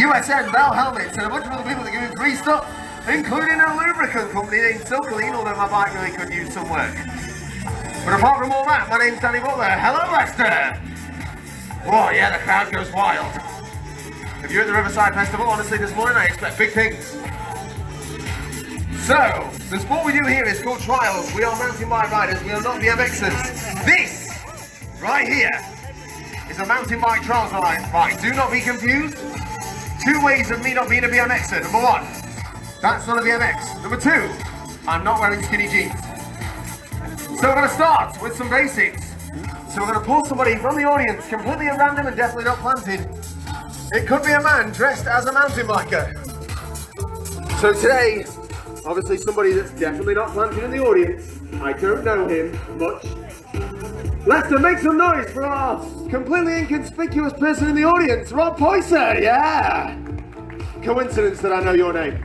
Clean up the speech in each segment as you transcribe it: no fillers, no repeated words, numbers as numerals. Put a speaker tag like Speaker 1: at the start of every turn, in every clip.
Speaker 1: USN, Bell helmets, and a bunch of other people that give me free stuff, including a lubricant company named So Clean, although my bike really could use some work. But apart from all that, my name's Danny Butler. Hello, Leicester! Oh yeah, the crowd goes wild. If you're at the Riverside Festival, honestly, this morning I expect big things. So, the sport we do here is called trials. We are mountain bike riders, we are not BMXers. This, right here, is a mountain bike trials bike. Do not be confused. Two ways of me not being a BMXer. Number one, that's not a BMX. Number two, I'm not wearing skinny jeans. So we're going to start with some basics. So we're going to pull somebody from the audience, completely at random and definitely not planted. It could be a man dressed as a mountain biker. So today, obviously somebody that's definitely not planted in the audience. I don't know him much. Leicester, make some noise for our completely inconspicuous person in the audience, Rob Poyser, yeah! Coincidence that I know your name.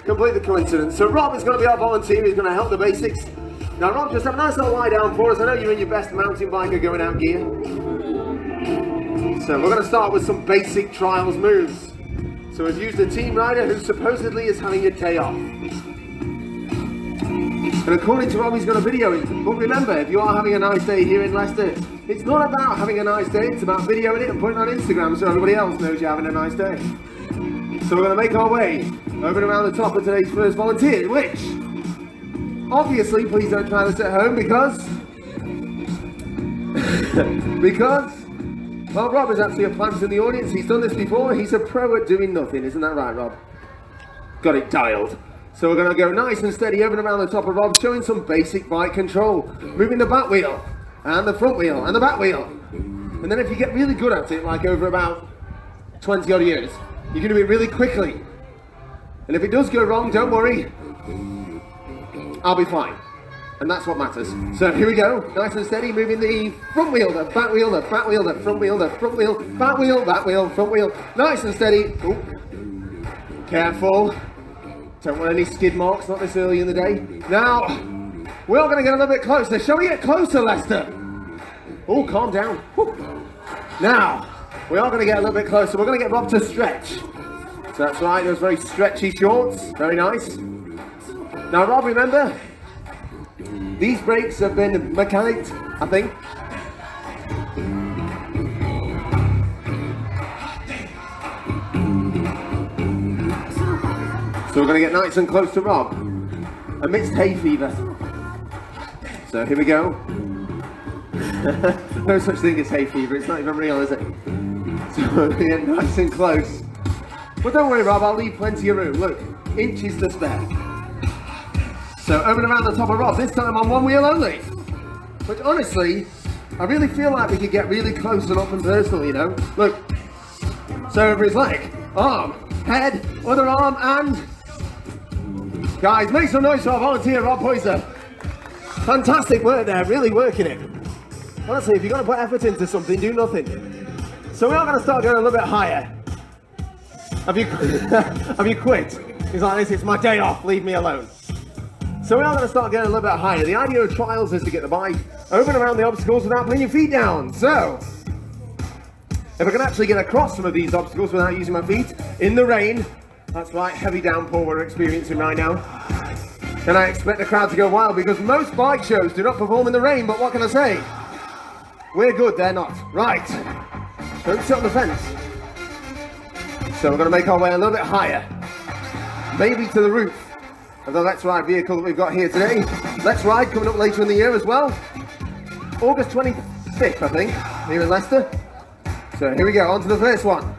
Speaker 1: Completely coincidence. So Rob is going to be our volunteer, he's going to help the basics. Now Rob, just have a nice little lie down for us. I know you're in your best mountain biker going out gear. So we're going to start with some basic trials moves. So we've used a team rider who supposedly is having a day off. And according to Rob, he's going to video it. But remember, if you are having a nice day here in Leicester, it's not about having a nice day, it's about videoing it and putting it on Instagram so everybody else knows you're having a nice day. So we're going to make our way over and around the top of today's first volunteer, which, obviously, please don't try this at home because, well, Rob is actually a plant in the audience. He's done this before. He's a pro at doing nothing. Isn't that right, Rob? Got it dialed. So we're going to go nice and steady over and around the top of Rob, showing some basic bike control. Moving the back wheel, and the front wheel, and the back wheel. And then if you get really good at it, like over about 20 odd years, you're going to do it really quickly. And if it does go wrong, don't worry. I'll be fine. And that's what matters. So here we go, nice and steady, moving the front wheel, the back wheel, the back wheel, the front wheel, the front wheel, back wheel, front wheel. Nice and steady. Ooh. Careful. Don't want any skid marks, not this early in the day. Now, we're going to get a little bit closer. Shall we get closer, Leicester? Oh, calm down. Woo. Now, we are going to get a little bit closer. We're going to get Rob to stretch. So that's right, those very stretchy shorts. Very nice. Now, Rob, remember, these brakes have been mechanicked, I think. So we're going to get nice and close to Rob, amidst hay fever. So here we go. No such thing as hay fever, it's not even real, is it? So we're going to get nice and close. But don't worry, Rob, I'll leave plenty of room. Look, inches to spare. So over and around the top of Rob, this time on one wheel only. But honestly, I really feel like we could get really close and up and personal, you know? Look, so over his leg, arm, head, other arm, and... Guys, make some noise for our volunteer, Rob Poyser. Fantastic work there, really working it. Honestly, if you're going to put effort into something, do nothing. So we are going to start going a little bit higher. Have you quit? He's like this, it's my day off, leave me alone. So we are going to start getting a little bit higher. The idea of trials is to get the bike over and around the obstacles without putting your feet down. So, if I can actually get across some of these obstacles without using my feet, in the rain, that's right, heavy downpour we're experiencing right now, then I expect the crowd to go wild because most bike shows do not perform in the rain, but what can I say? We're good, they're not. Right, don't sit on the fence. So we're going to make our way a little bit higher, maybe to the roof of the Let's Ride vehicle that we've got here today. Let's Ride coming up later in the year as well. August 25th, I think, here in Leicester. So here we go, on to the first one.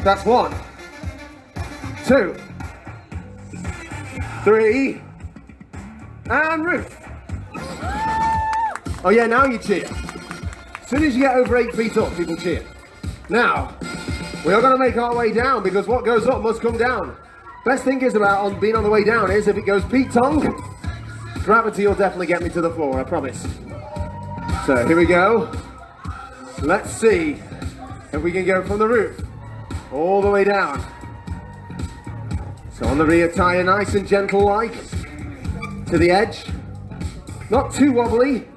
Speaker 1: That's 1, 2, 3, and roof. Oh yeah, now you cheer. As soon as you get over 8 feet up, people cheer. Now, we are going to make our way down because what goes up must come down. Best thing is about being on the way down is if it goes Pete Tong, gravity will definitely get me to the floor, I promise. So here we go. Let's see if we can go from the roof all the way down. So on the rear tyre, nice and gentle like, to the edge. Not too wobbly.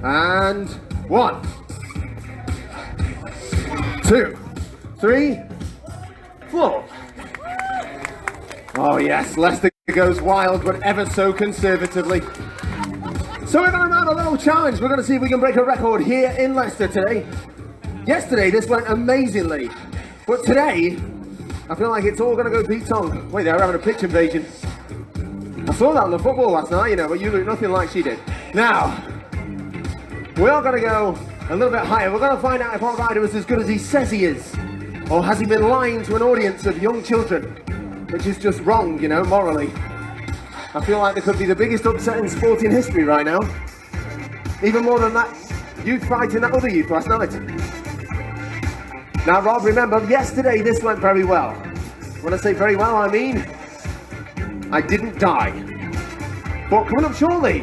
Speaker 1: And 1, 2, 3, floor. Oh yes, Leicester goes wild, but ever so conservatively. So we're going to mount a little challenge. We're going to see if we can break a record here in Leicester today. Yesterday this went amazingly, but today I feel like it's all going to go Pete Tong. Wait, they're having a pitch invasion. I saw that on the football last night, you know, but you look nothing like she did. Now, we are going to go a little bit higher. We're going to find out if our rider is as good as he says he is, or has he been lying to an audience of young children, which is just wrong, you know, morally. I feel like there could be the biggest upset in sporting history right now. Even more than that youth fighting that other youth last night. Now, Rob, remember, yesterday this went very well. When I say very well, I mean I didn't die. But coming up shortly,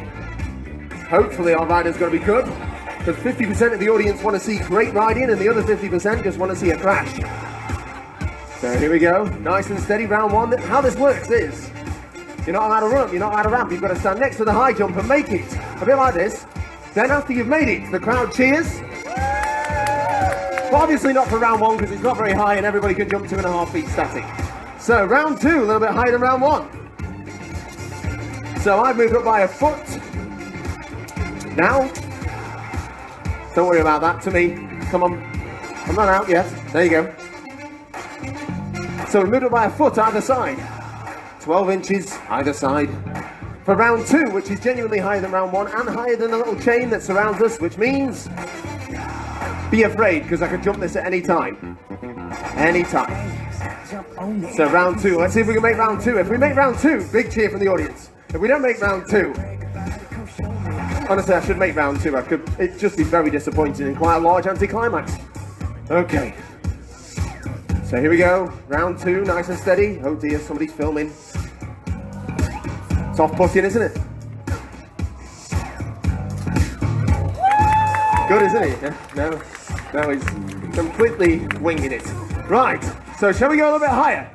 Speaker 1: hopefully our rider's going to be good, because 50% of the audience want to see great riding and the other 50% just want to see a crash. So here we go, nice and steady, round one. How this works is, you're not allowed to run up, you're not allowed to ramp, you've got to stand next to the high jump and make it. A bit like this. Then after you've made it, the crowd cheers. But obviously not for round one because it's not very high and everybody can jump 2.5 feet static. So round two, a little bit higher than round one. So I've moved up by a foot. Now, don't worry about that to me. Come on, I'm not out yet. There you go. So we moved up by a foot either side. 12 inches either side. For round two, which is genuinely higher than round one and higher than the little chain that surrounds us, which means be afraid, because I can jump this at any time. Any time. So round two, let's see if we can make round two. If we make round two, big cheer from the audience. If we don't make round two, honestly, I should make round two. It'd just be very disappointing and quite a large anticlimax. Okay. So here we go. Round two, nice and steady. Oh dear, somebody's filming. It's off-putting, isn't it? Good, isn't it? Yeah? No, he's completely winging it. Right, so shall we go a little bit higher?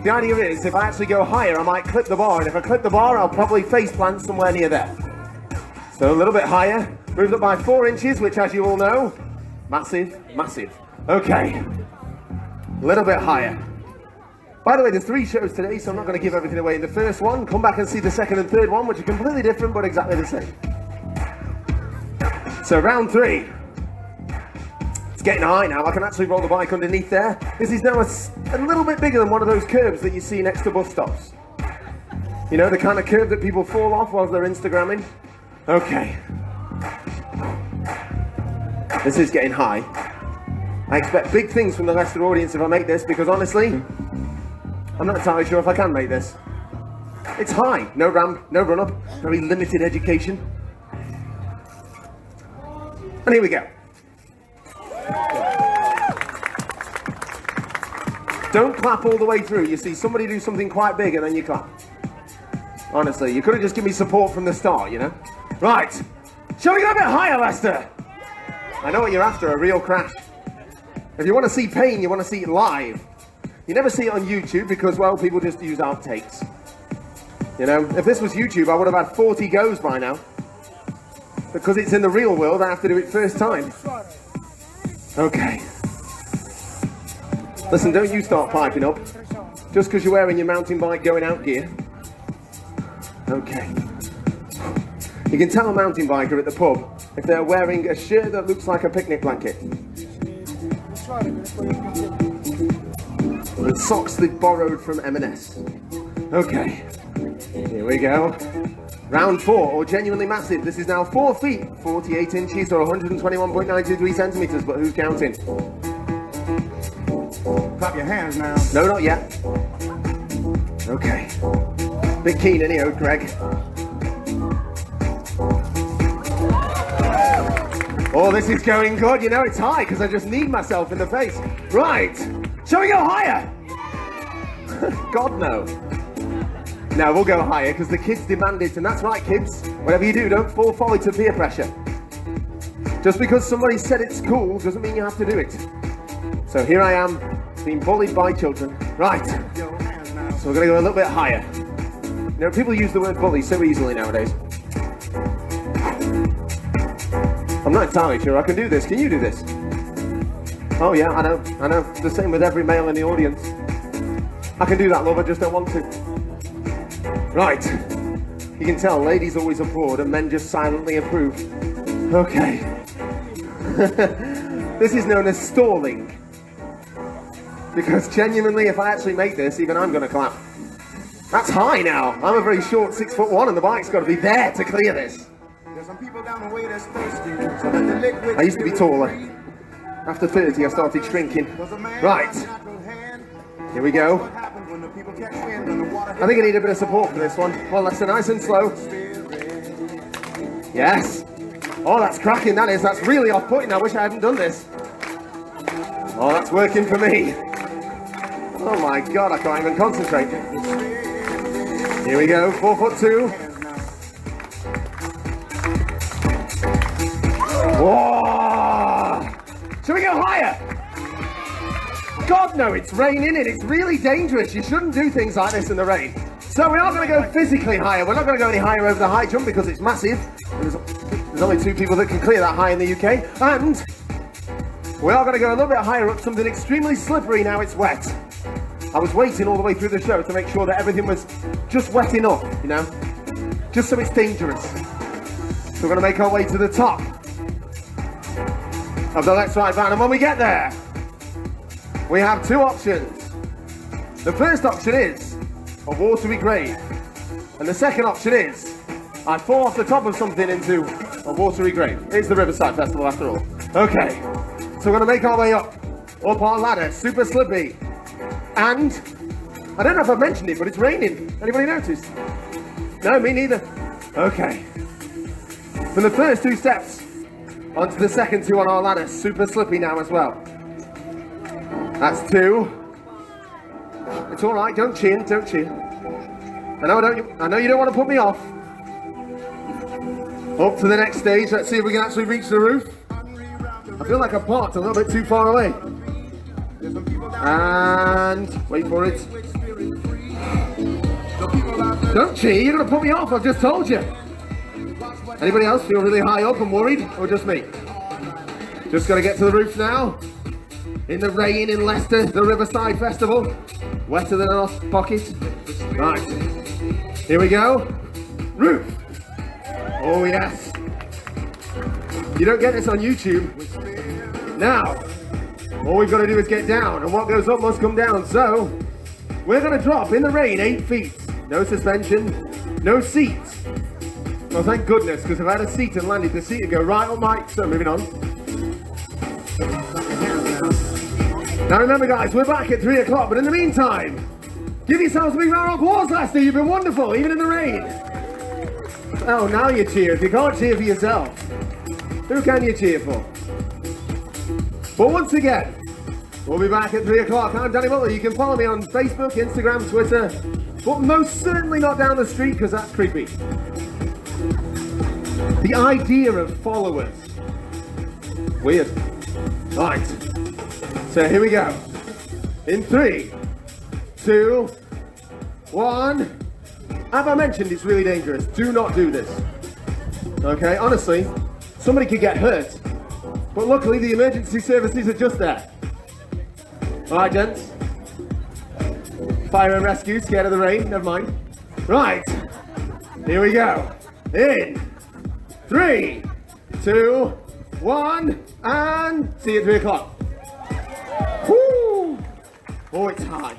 Speaker 1: The idea is, if I actually go higher, I might clip the bar, and if I clip the bar, I'll probably face plant somewhere near there. So a little bit higher, moved up by 4 inches, which as you all know, massive, massive. Okay, a little bit higher. By the way, there's 3 shows today, so I'm not going to give everything away in the first one. Come back and see the second and third one, which are completely different, but exactly the same. So round 3. It's getting high now. I can actually roll the bike underneath there. This is now a little bit bigger than one of those curbs that you see next to bus stops. You know, the kind of curb that people fall off while they're Instagramming. Okay. This is getting high. I expect big things from the Leicester audience if I make this, because honestly, I'm not entirely sure if I can make this. It's high, no ramp, no run up, very limited education. And here we go. Don't clap all the way through. You see somebody do something quite big and then you clap. Honestly, you could have just given me support from the start, you know? Right, shall we go a bit higher, Leicester? I know what you're after, a real crash. If you want to see pain, you want to see it live. You never see it on YouTube because, well, people just use outtakes. You know, if this was YouTube, I would have had 40 goes by now. Because it's in the real world, I have to do it first time. Okay. Listen, don't you start piping up. Just because you're wearing your mountain bike going out gear. Okay. You can tell a mountain biker at the pub if they're wearing a shirt that looks like a picnic blanket. And socks they've borrowed from M&S. Okay, here we go. Round 4, or genuinely massive. This is now 4 feet, 48 inches, or 121.93 centimeters, but who's counting?
Speaker 2: Clap your hands now.
Speaker 1: No, not yet. Okay. Bit keen anyhow, Greg. Oh, this is going good. You know it's high because I just need myself in the face. Right. Shall we go higher? God, no. No, we'll go higher because the kids demand it, and that's right, kids. Whatever you do, don't fall folly to peer pressure. Just because somebody said it's cool doesn't mean you have to do it. So here I am, being bullied by children. Right. So we're going to go a little bit higher. You know, people use the word bully so easily nowadays. I'm not entirely sure I can do this. Can you do this? Oh yeah, I know. The same with every male in the audience. I can do that, love, I just don't want to. Right. You can tell ladies always applaud and men just silently approve. Okay. This is known as stalling. Because genuinely, if I actually make this, even I'm gonna clap. That's high now. I'm a very short 6'1" and the bike's gotta be there to clear this.
Speaker 2: There's some people down the way that's thirsty, so let the liquid.
Speaker 1: I used to be taller. After 30, I started shrinking. Right. Here we go. I think I need a bit of support for this one. Well, Leicester, nice and slow. Yes. Oh, that's cracking, that is. That's really off-putting. I wish I hadn't done this. Oh, that's working for me. Oh my God, I can't even concentrate. Here we go, 4'2". Whoa! Shall we go higher? God no, it's raining and it's really dangerous. You shouldn't do things like this in the rain. So we are going to go physically higher. We're not going to go any higher over the high jump because it's massive. There's only 2 people that can clear that high in the UK. And we are going to go a little bit higher up, something extremely slippery now it's wet. I was waiting all the way through the show to make sure that everything was just wet enough, you know, just so it's dangerous. So we're going to make our way to the top of the Let's Ride van, and when we get there, we have 2 options. The first option is a watery grave, and the second option is I fall off the top of something into a watery grave. It's the Riverside Festival after all. Okay, so we're going to make our way up our ladder, super slippy. And, I don't know if I've mentioned it, but it's raining. Anybody noticed? No, me neither. Okay. From the first 2 steps onto the second 2 on our ladder, super slippy now as well. That's 2. It's all right, don't cheer, don't cheer. I know you don't want to put me off. Up to the next stage, let's see if we can actually reach the roof. I feel like I parked a little bit too far away. And wait for it. Don't cheer, you're gonna put me off, I've just told you. Anybody else feel really high up and worried, or just me? Just gotta get to the roof now. In the rain in Leicester, the Riverside Festival. Wetter than a pocket. Right, here we go. Roof. Oh yes. You don't get this on YouTube. Now, all we've got to do is get down, and what goes up must come down. So, we're going to drop in the rain 8 feet. No suspension, no seat. Well, thank goodness, because if I had a seat and landed, the seat would go right on my... So, moving on. Now remember guys, we're back at 3 o'clock, but in the meantime, give yourselves a big round of applause, Leicester. You've been wonderful, even in the rain. Oh, now you cheer. If you can't cheer for yourself, who can you cheer for? But once again, we'll be back at 3 o'clock. I'm Danny Butler. You can follow me on Facebook, Instagram, Twitter, but most certainly not down the street because that's creepy. The idea of followers. Weird. Right. So here we go. In 3, 2, 1. Have I mentioned it's really dangerous? Do not do this. Okay, honestly, somebody could get hurt. But luckily the emergency services are just there. Alright gents. Fire and rescue, scared of the rain, never mind. Right, here we go. In 3, 2, 1, and see you at 3 o'clock. Woo! Oh, it's high.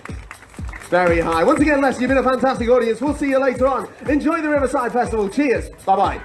Speaker 1: Very high. Once again, Leicester, you've been a fantastic audience. We'll see you later on. Enjoy the Riverside Festival. Cheers. Bye-bye.